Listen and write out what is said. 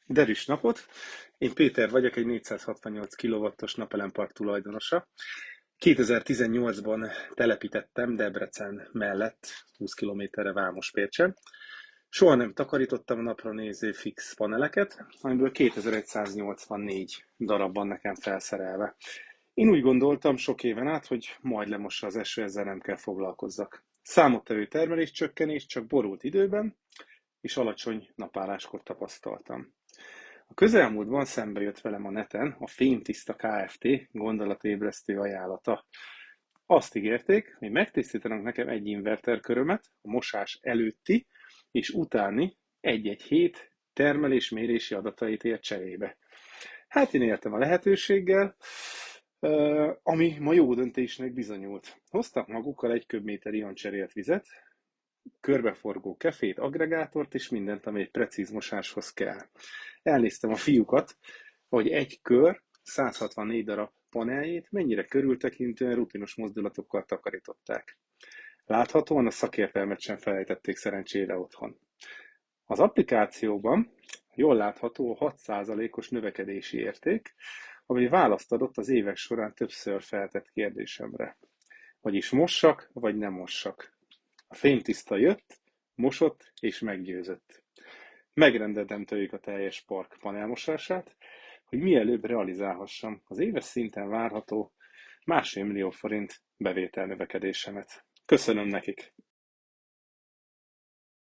Derűs napot! Én Péter vagyok, egy 468 kW-os napelempark tulajdonosa. 2018-ban telepítettem Debrecen mellett 20 kilométerre Vámospércsen. Soha nem takarítottam a napra néző fix paneleket, amiből 2184 darab van nekem felszerelve. Én úgy gondoltam sok éven át, hogy majd lemossa az eső, ezzel nem kell foglalkozzak. Számottevő termeléscsökkenést csak borult időben és alacsony napálláskor tapasztaltam. A közelmúltban szembe jött velem a neten a Fémtiszta Kft. Gondolatébresztő ajánlata. Azt ígérték, hogy megtisztítanak nekem egy inverterkörömet a mosás előtti és utáni egy-egy hét termelés-mérési adatait cserébe. Hát én éltem a lehetőséggel, ami ma jó döntésnek bizonyult. Hoztak magukkal egy köbméter ioncserélt vizet, körbeforgó kefét, agregátort és mindent, ami egy precíz mosáshoz kell. Elnéztem a fiúkat, hogy egy kör 164 darab paneljét mennyire körültekintően rutinos mozdulatokkal takarították. Láthatóan a szakértelmet sem felejtették szerencsére otthon. Az applikációban jól látható a 6%-os növekedési érték, ami választ adott az évek során többször feltett kérdésemre. Vagyis mossak, vagy nem mossak. A fémtiszta jött, mosott és meggyőzött. Megrendeltem tőlük a teljes park panelmosását, hogy mielőbb realizálhassam az éves szinten várható 1,5 millió forint bevételnövekedésemet. Köszönöm nekik!